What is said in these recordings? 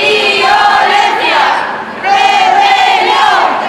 Desobediencia, rebelión.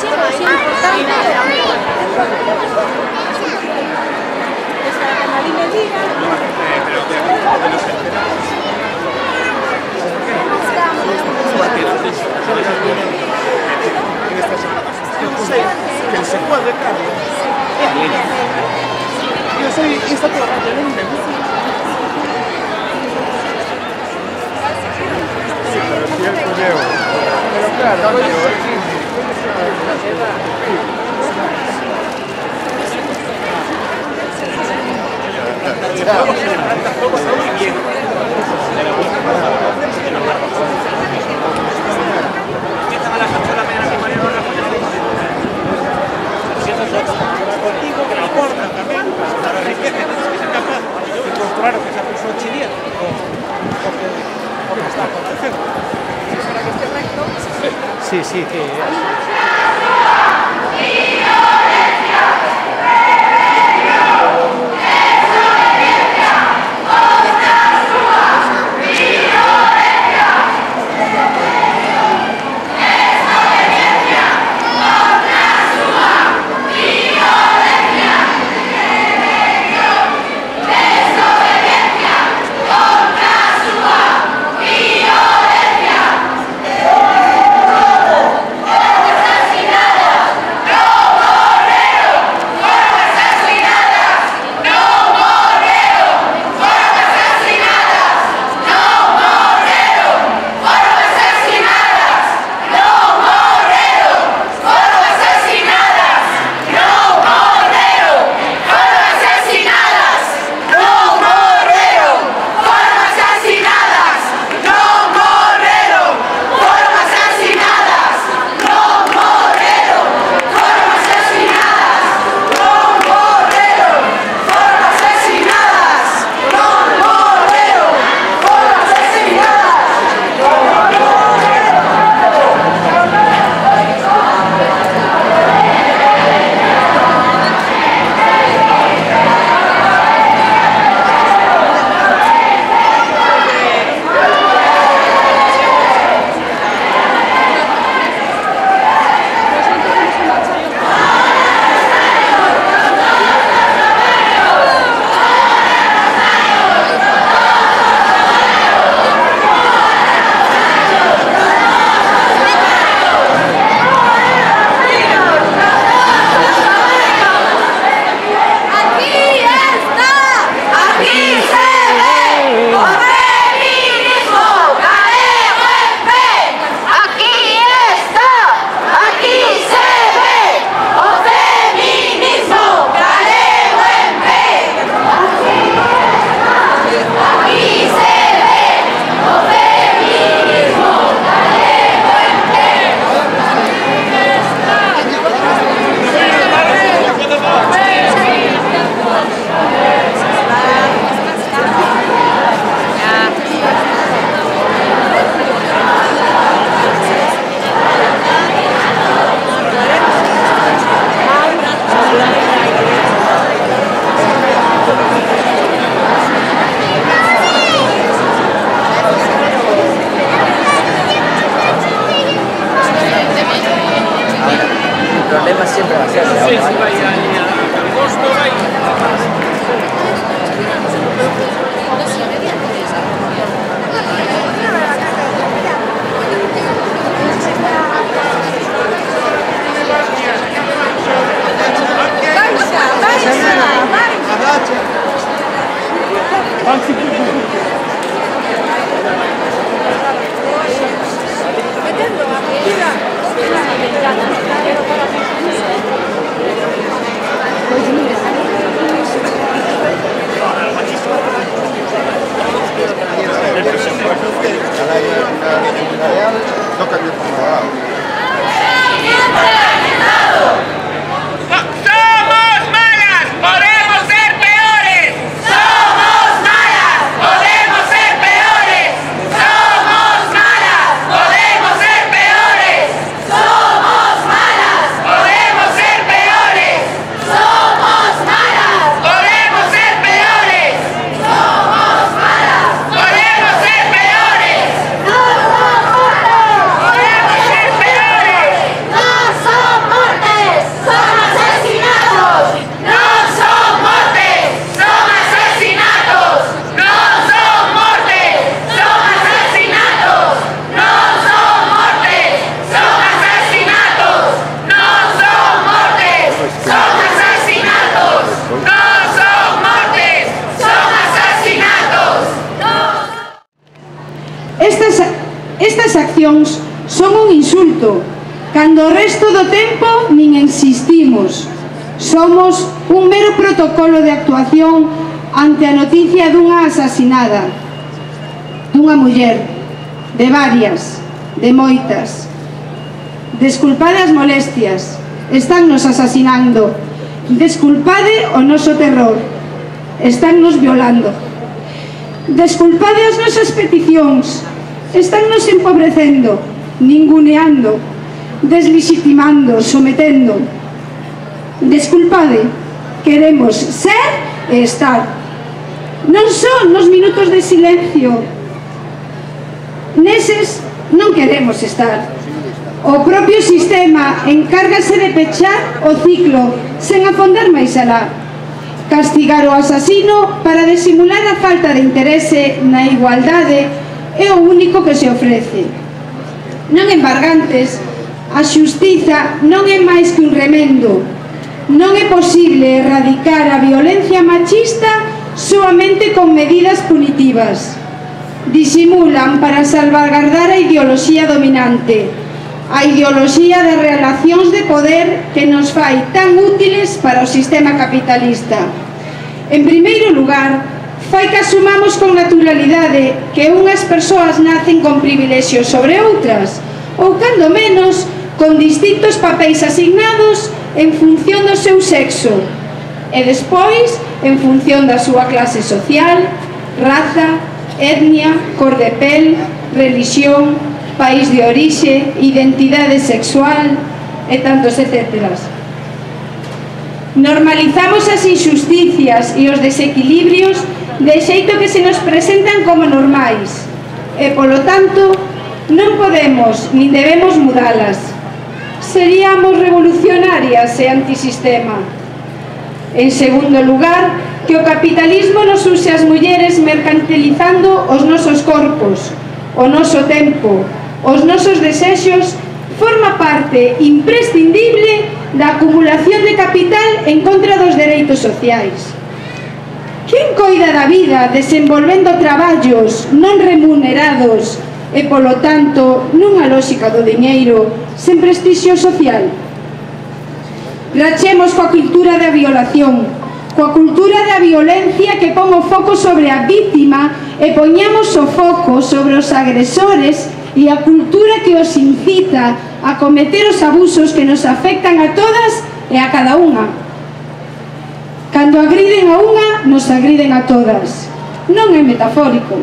Que se cuadre, Carlos. Yo soy esta programa de un sí, pero sí el correo. Pero claro, contigo que aporta también a la riqueza, tienes que ser capaz de encontrar que esa persona chilena porque está aconteciendo. ¿Será que esté recto? Sí, sí, que minuto, cando o resto do tempo nin insistimos. Somos un mero protocolo de actuación ante a noticia dunha asasinada, dunha muller, de varias, de moitas. Desculpade as molestias, estánnos asasinando. Desculpade o noso terror, estánnos violando. Desculpade as nosas peticións, estánnos empobrecendo, ninguneando, deslegitimando, sometendo. Desculpade, queremos ser e estar. Non son nos minutos de silencio, neses non queremos estar. O propio sistema encárgase de pechar o ciclo sen afondar máis alá. Castigar o asasino para disimular a falta de interese na igualdade é o único que se ofrece. Non embargantes, a xustiza non é máis que un remendo. Non é posible erradicar a violencia machista soamente con medidas punitivas. Disimulan para salvaguardar a ideoloxía dominante, a ideoloxía das relacións de poder que nos fai tan útiles para o sistema capitalista. En primeiro lugar, fai que asumamos con naturalidade que unhas persoas nacen con privilexios sobre outras, ou cando menos, con distintos papéis asignados en función do seu sexo, e despois en función da súa clase social, raza, etnia, cor de pel, religión, país de orixe, identidade sexual e tantos etcéteras. Normalizamos as injusticias e os desequilibrios de xeito que se nos presentan como normais e, polo tanto, non podemos nin debemos mudalas. Seríamos revolucionarias e antisistema. En segundo lugar, que o capitalismo nos use as mulleres mercantilizando os nosos corpos, o noso tempo, os nosos desexos, forma parte imprescindible da acumulación de capital en contra dos dereitos sociais. Quen coida da vida desenvolvendo traballos non remunerados e, polo tanto, nunha lógica do diñeiro sen prestixio social? Rachemos coa cultura da violación, coa cultura da violencia que pon o foco sobre a vítima e poñamos o foco sobre os agresores e a cultura que os incita a cometer os abusos que nos afectan a todas e a cada unha. Cando agriden a unha, nos agriden a todas. Non é metafórico,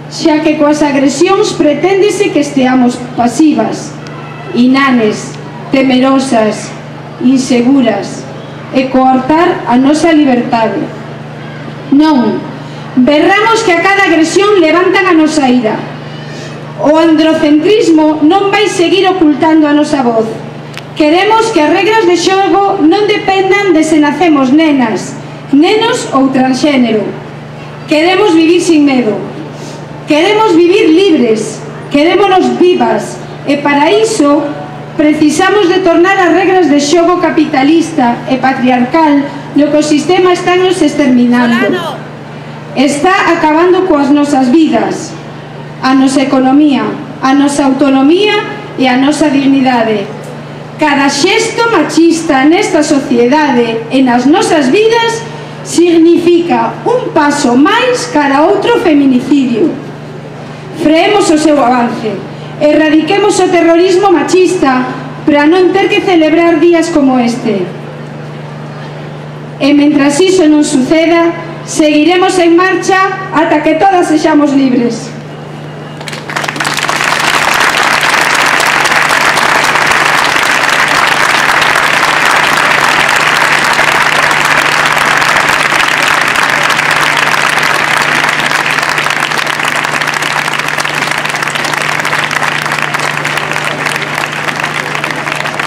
xa que coas agresións preténdese que esteamos pasivas, inanes, temerosas, inseguras e coartar a nosa liberdade. Non, berramos que a cada agresión levantan a nosa ira. O androcentrismo non vai seguir ocultando a nosa voz. Queremos que as regras de xogo non dependan de se nacemos nenas, nenos ou transxénero. Queremos vivir sin medo. Queremos vivir libres, querémonos vivas, e para iso precisamos de tornar as regras de xogo capitalista e patriarcal no que o sistema está nos exterminando. Está acabando coas nosas vidas, a nosa economía, a nosa autonomía e a nosa dignidade. Cada xesto machista nesta sociedade e nas nosas vidas significa un paso máis cara a outro feminicidio. Freemos o seu avance, erradiquemos o terrorismo machista para non ter que celebrar días como este. E mentras iso non suceda, seguiremos en marcha ata que todas sexamos libres.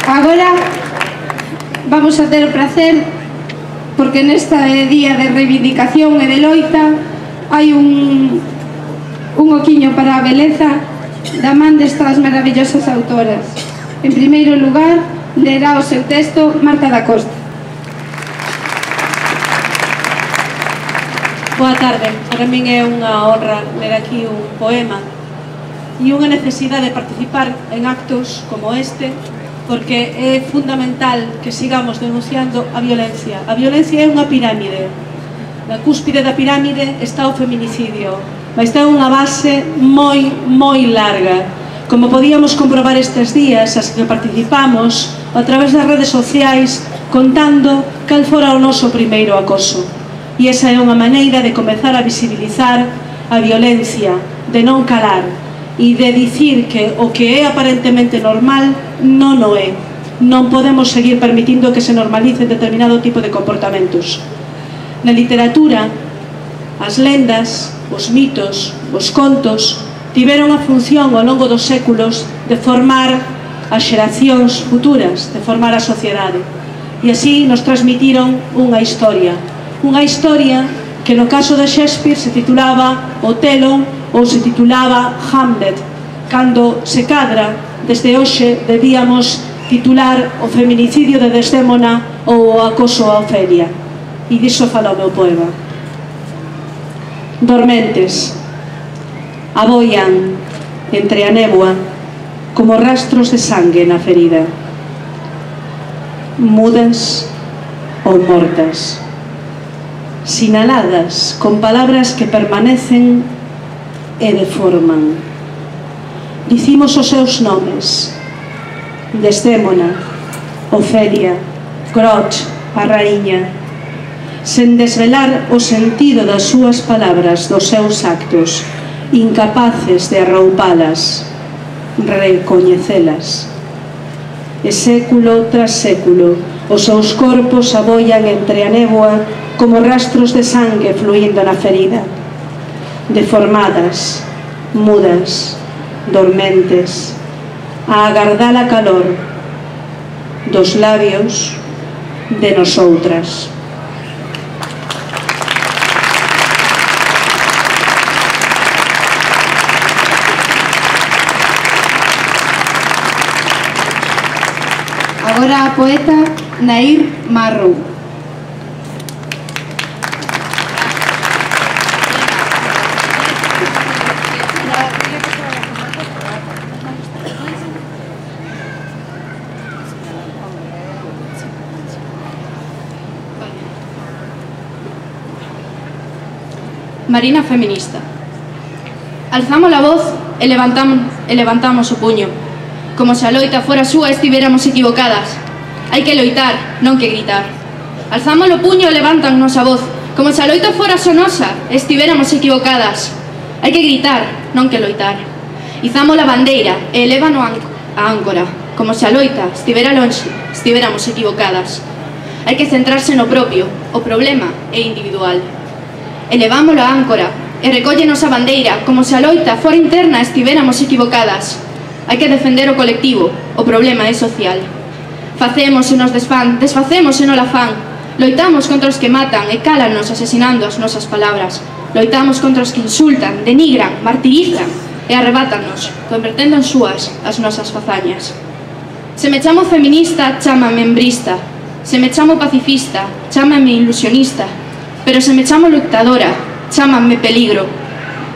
Agora vamos a ter o placer, porque nesta día de reivindicación e de loita hai un oquiño para a beleza da man destas maravillosas autoras. En primeiro lugar, lerá o seu texto Marta da Costa. Boa tarde, para min é unha honra ler aquí un poema e unha necesidade de participar en actos como este, porque é fundamental que sigamos denunciando a violencia. A violencia é unha pirámide. Na cúspide da pirámide está o feminicidio, mas ten unha base moi larga. Como podíamos comprobar estes días, as que participamos a través das redes sociais, contando cal fora o noso primeiro acoso. E esa é unha maneira de comezar a visibilizar a violencia, de non calar e de dicir que o que é aparentemente normal non o é. Non podemos seguir permitindo que se normalice determinado tipo de comportamentos. Na literatura, as lendas, os mitos, os contos tiveron a función ao longo dos séculos de formar as xeracións futuras, de formar a sociedade. E así nos transmitiron unha historia que no caso de Shakespeare se titulaba Otelo ou se titulaba Hamlet. Cando se cadra, desde hoxe debíamos titular o feminicidio de Desdémona ou o acoso a Ofelia. E diso fala o meu poema. Dormentes aboian entre a néboa como rastros de sangue na ferida, mudas ou mortas, sinaladas con palabras que permanecen e deforman. Dicimos os seus nomes: Desdémona, Ofelia, Groch, a raíña, sen desvelar o sentido das súas palabras, dos seus actos, incapaces de arroupalas, recoñecelas. E século tras século, os seus corpos aboian entre a néboa como rastros de sangue fluindo na ferida, deformadas, mudas, dormentes, a agardar a calor dos labios de nosoutras. Agora a poeta Nair Marrou. Marina feminista. Alzamos a voz e levantamos o puño, como se a loita fora súa estivéramos equivocadas. Hai que loitar, non que gritar. Alzamos o puño e levantannos a voz, como se a loita fora só nosa e estivéramos equivocadas. Hai que gritar, non que loitar. Izamos a bandeira e elévano a áncora, como se a loita estivera lonxe, estivéramos equivocadas. Hai que centrarse no propio, o problema é individual. Elevámolo a áncora e recóllenos a bandeira, como se a loita fora interna estivéramos equivocadas. Hai que defender o colectivo, o problema é social. Facemos e nos desfacemos e no afán. Loitamos contra os que matan e cálanos asesinando as nosas palabras. Loitamos contra os que insultan, denigran, martirizan e arrebátanos, convertendo en súas as nosas fazañas. Se me chamo feminista, chámame embrista. Se me chamo pacifista, chámame ilusionista. Pero se me chamo lutadora, chámame peligro.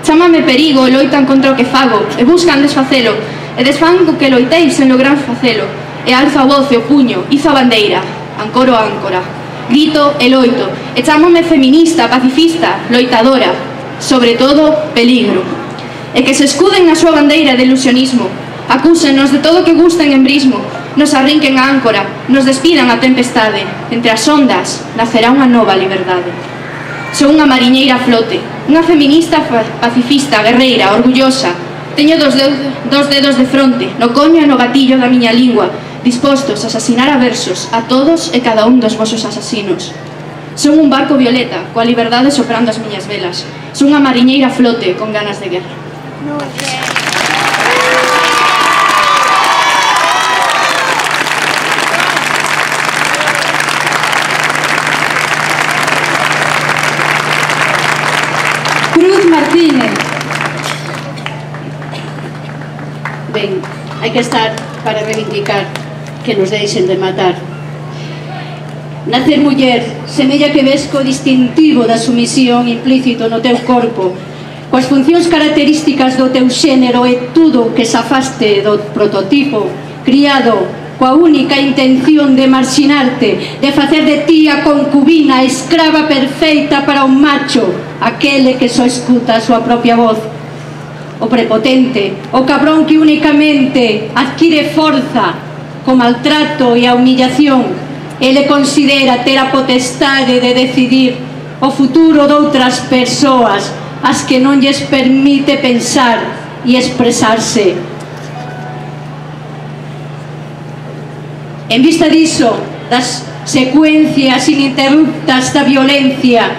Chámame perigo e loitan contra o que fago e buscan desfacelo e desfan co que loitei sen lograr facelo. E alzo a voz e o puño, izo a bandeira, ancoro a áncora. Grito e loito, e chámame feminista, pacifista, loitadora, sobre todo, peligro. E que se escuden na súa bandeira de ilusionismo, acúsenos de todo o que gusten en brismo, nos arrinquen a áncora, nos despidan a tempestade. Entre as ondas nacerá unha nova liberdade. Sou unha mariñeira a flote, unha feminista pacifista, guerreira, orgullosa. Teño dos dedos de fronte, no coño e no gatillo da miña lingua, dispostos a asasinar a versos a todos e cada un dos vosos asasinos. Son un barco violeta, coa liberdade soprando as miñas velas. Son unha mariñeira a flote, con ganas de guerra. Cruz Martínez. Ben, hai que estar para reivindicar que nos deixen de matar. Nacer muller semella que ves co distintivo da sumisión implícito no teu corpo, coas funcións características do teu xénero e tudo que se afaste do prototipo, criado coa única intención de marxinarte, de facer de ti a concubina, a escrava perfeita para un macho, aquele que só escuta a súa propia voz, o prepotente, o cabrón que únicamente adquire forza co maltrato e a humillación. Ele considera ter a potestade de decidir o futuro doutras persoas, as que non lles permite pensar e expresarse. En vista diso, das secuencias ininterruptas da violencia,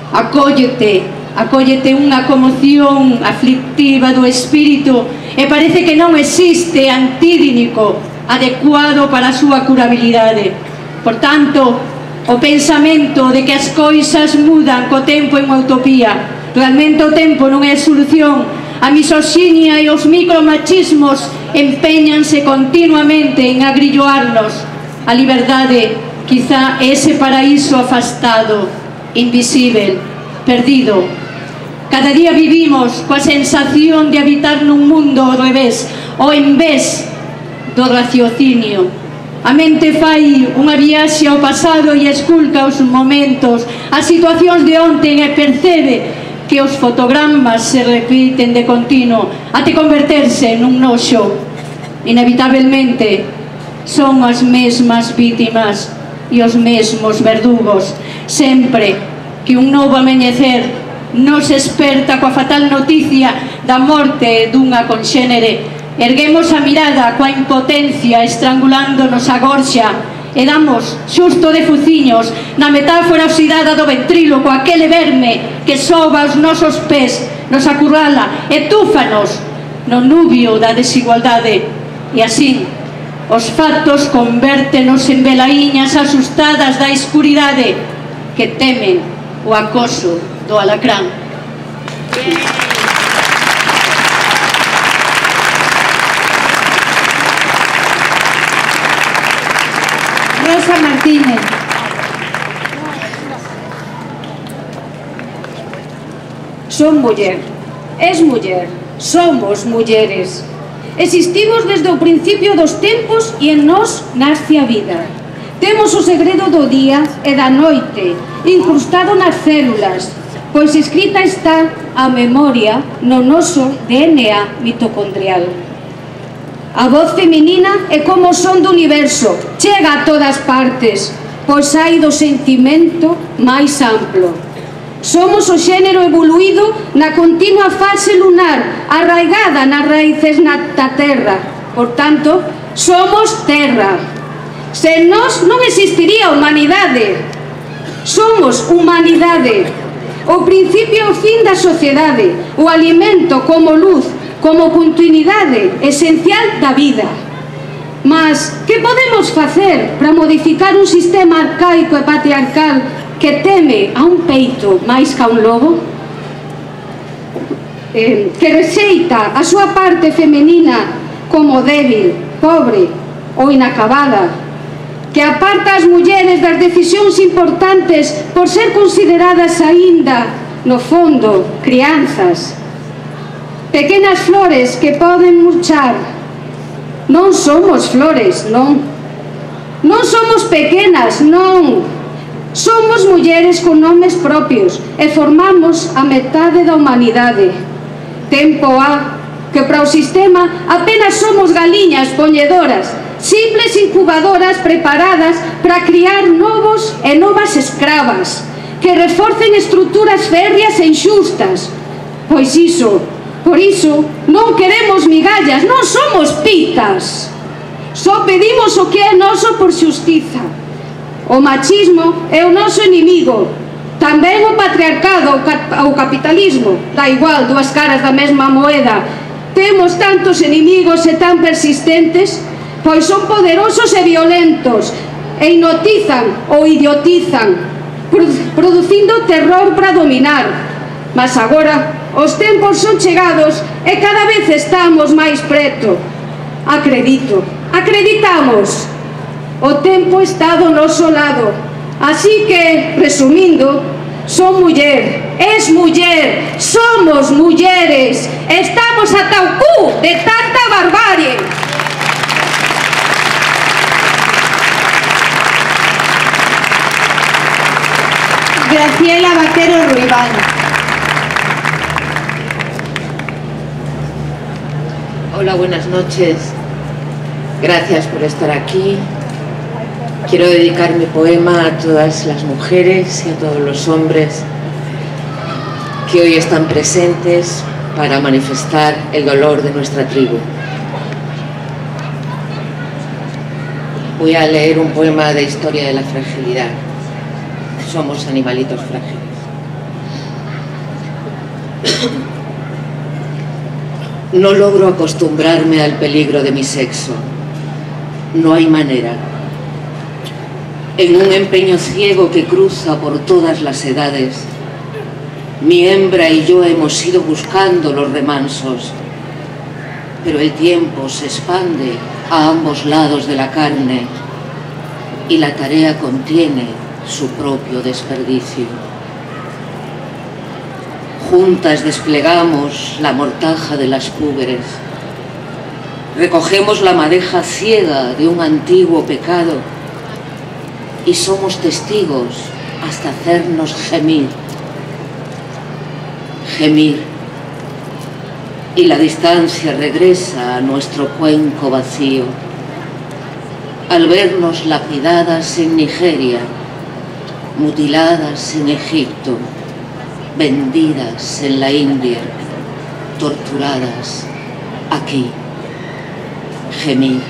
acóllete unha conmoción aflictiva do espírito e parece que non existe antídinico adecuado para a súa curabilidade. Por tanto, o pensamento de que as coisas mudan co tempo é unha utopía. Realmente o tempo non é a solución. A misoxinia e os micromachismos empeñanse continuamente en agrilloarnos. A liberdade, quizá, é ese paraíso afastado, invisível, perdido. Cada día vivimos coa sensación de habitar nun mundo ao revés, ou en vez do raciocinio. A mente fai unha viaxe ao pasado e esculca os momentos, as situacións de onten e percebe que os fotogramas se repiten de continuo até converterse nun noxo. Inevitablemente son as mesmas vítimas e os mesmos verdugos. Sempre que un novo amenecer nos esperta coa fatal noticia da morte dunha conxénere, erguemos a mirada coa impotencia estrangulándonos a gorxa e damos xusto de fuciños na metáfora oxidada do ventríloco, aquele verme que soba aos nosos pés, nos acurrala e túfanos no nubio da desigualdade. E así, os fatos convértenos en velaíñas asustadas da escuridade que temen o acoso do alacrán. Rosa Martínez. Son muller, es muller, somos mulleres. Existimos desde o principio dos tempos e en nós nasce a vida. Temos o segredo do día e da noite incrustado nas células, pois escrita está a memoria no noso DNA mitocondrial. A voz feminina é como o son do universo, chega a todas partes, pois hai do sentimento máis amplo. Somos o xénero evoluído na continua fase lunar, arraigada nas raíces da terra. Por tanto, somos terra. Sen nós non existiría humanidade. Somos humanidade. O principio e o fin da sociedade, o alimento como luz, como continuidade esencial da vida. Mas, que podemos facer para modificar un sistema arcaico e patriarcal que teme a un peito máis ca un lobo? Que rexeita a súa parte femenina como débil, pobre ou inacabada, que aparta as mulleres das decisións importantes por ser consideradas aínda, no fondo, crianzas. Pequenas flores que poden murchar. Non somos flores, non. Non somos pequenas, non. Somos mulleres con nomes propios e formamos a metade da humanidade. Tempo há que para o sistema apenas somos galiñas poñedoras, simples incubadoras preparadas para criar novos e novas escravas que reforcen estruturas férreas e inxustas. Pois iso, por iso, non queremos migallas, non somos pitas. Só pedimos o que é noso por xustiza. O machismo é o noso inimigo. Tamén o patriarcado ou capitalismo, da igual, dúas caras da mesma moeda. Temos tantos inimigos e tan persistentes, pois son poderosos e violentos, e hipnotizan ou idiotizan, producindo terror para dominar. Mas agora os tempos son chegados e cada vez estamos máis preto. Acreditamos. O tempo está do noso lado. Así que, resumindo, Son muller, es muller, somos mulleres. Estamos ata o cu de tanta barbarie. Graciela Vaquero Ruibal. Hola, buenas noches. Gracias por estar aquí. Quiero dedicar mi poema a todas las mujeres y a todos los hombres que hoy están presentes para manifestar el dolor de nuestra tribu. Voy a leer un poema de historia de la fragilidad. Somos animalitos frágiles. No logro acostumbrarme al peligro de mi sexo. No hay manera. En un empeño ciego que cruza por todas las edades, mi hembra y yo hemos ido buscando los remansos, pero el tiempo se expande a ambos lados de la carne y la tarea contiene su propio desperdicio. Juntas desplegamos la mortaja de las púberes, recogemos la madeja ciega de un antiguo pecado y somos testigos hasta hacernos gemir. Gemir. Y la distancia regresa a nuestro cuenco vacío. Al vernos lapidadas en Nigeria, mutiladas en Egipto, vendidas en la India, torturadas aquí. Gemir.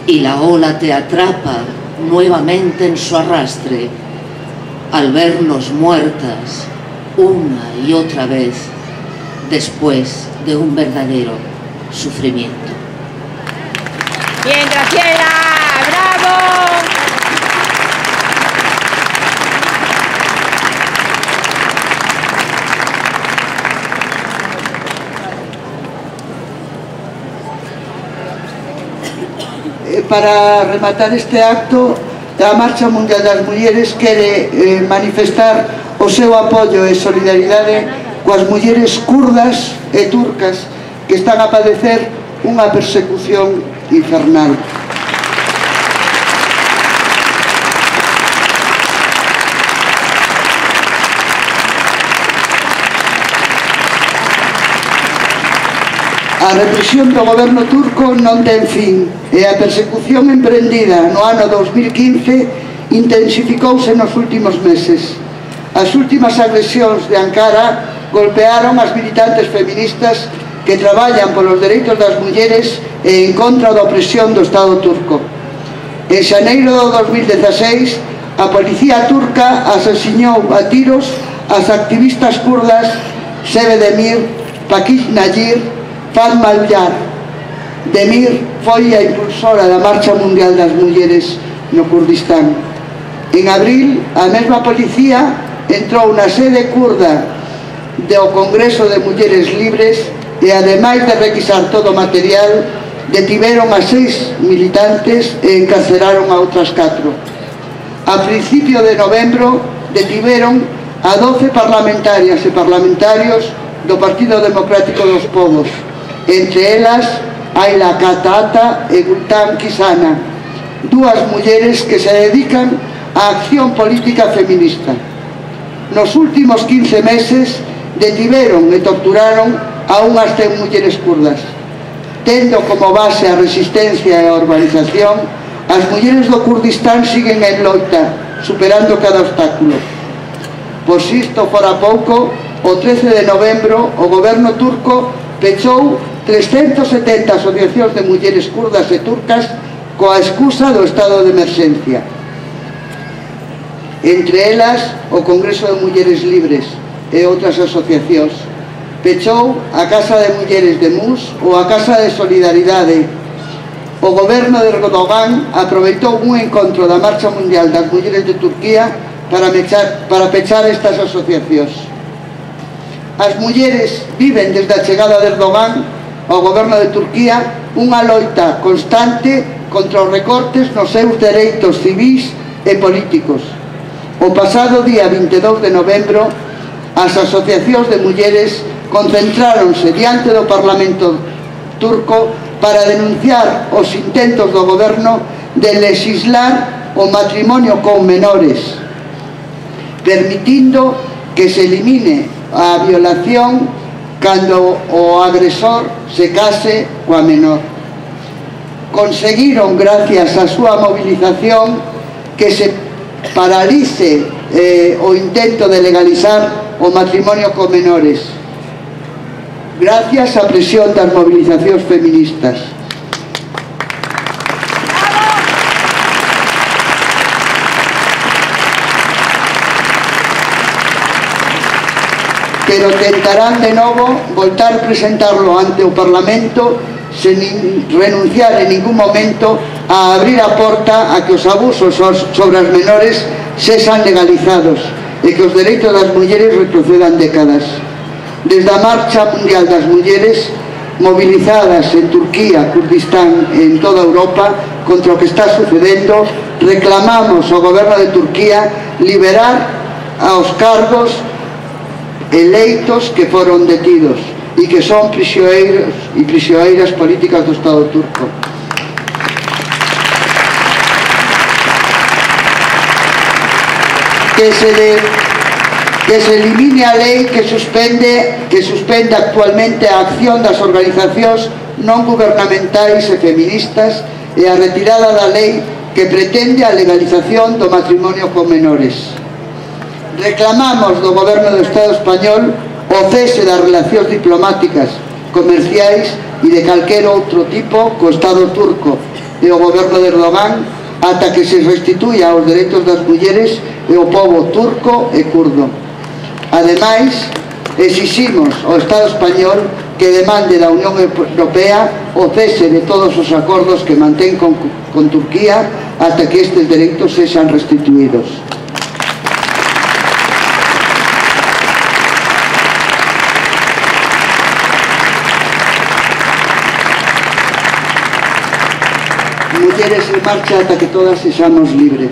Y la ola te atrapa nuevamente en su arrastre, al vernos muertas una y otra vez, después de un verdadero sufrimiento. Bien, Graciela, bravo. Para rematar este acto, a Marcha Mundial das Mulleres quere manifestar o seu apoio e solidaridade coas mulleres kurdas e turcas que están a padecer unha persecución infernal. A represión do goberno turco non ten fin e a persecución emprendida no ano 2015 intensificouse nos últimos meses. As últimas agresións de Ankara golpearon as militantes feministas que traballan polos dereitos das mulleres e en contra da opresión do Estado turco. En xaneiro do 2016, a policía turca asasinou a tiros as activistas kurdas Sebe Demir, Pakis Nayir, Fatma Al-Yar. Demir foi a impulsora da Marcha Mundial das Mulleres no Kurdistán. En abril, a mesma policía entrou na sede kurda do Congreso de Mulleres Libres e, ademais de requisar todo o material, detiveron a 6 militantes e encarceraron a outras 4. A principio de novembro, detiveron a 12 parlamentarias e parlamentarios do Partido Democrático dos Povos, entre elas Ayla Katata e Gultan Kisana, dúas mulleres que se dedican á acción política feminista. Nos últimos 15 meses detiveron e torturaron a unhas 100 mulleres kurdas. Tendo como base a resistencia e a urbanización, as mulleres do Kurdistán siguen en loita, superando cada obstáculo. Por si isto fora pouco, o 13 de novembro o goberno turco pechou 370 asociacións de mulleres kurdas e turcas coa excusa do estado de emerxencia. Entre elas, o Congreso de Mulleres Libres e outras asociacións. Pechou a Casa de Mulleres de Mus ou a Casa de Solidaridade. O goberno de Erdogan aproveitou un encontro da Marcha Mundial das Mulleres de Turquía para pechar estas asociacións. As mulleres viven desde a chegada de Erdogan ao goberno de Turquía unha loita constante contra os recortes nos seus dereitos civis e políticos. O pasado día 22 de novembro, as asociacións de mulleres concentráronse diante do Parlamento turco para denunciar os intentos do goberno de legislar o matrimonio con menores, permitindo que se elimine a violación cando o agresor se case coa menor. Conseguiron, gracias á súa movilización, que se paralice o intento de legalizar o matrimonio con menores, gracias á presión das movilizacións feministas. Pero tentarán de novo voltar a presentarlo ante o Parlamento sen renunciar en ningún momento a abrir a porta a que os abusos sobre as menores sexan legalizados e que os dereitos das mulleres retrocedan décadas. Desde a Marcha Mundial das Mulleres, movilizadas en Turquía, Kurdistán e en toda Europa contra o que está sucedendo, reclamamos ao goberno de Turquía liberar aos cargos eleitos que foron detidos e que son prisioneiros e prisioneiras políticas do Estado turco. Que se elimine a lei que suspende actualmente a acción das organizacións non gubernamentais e feministas e a retirada da lei que pretende a legalización do matrimonio con menores. Reclamamos do goberno do Estado español o cese das relacións diplomáticas, comerciais e de calquer outro tipo co Estado turco e o goberno de Erdogan ata que se restituya os dereitos das mulleres e o pobo turco e kurdo. Ademais, exiximos ao Estado español que demande da Unión Europea o cese de todos os acordos que mantén con Turquía ata que estes dereitos sexan restituídos. Mulleres en marcha ata que todas sexamos libres.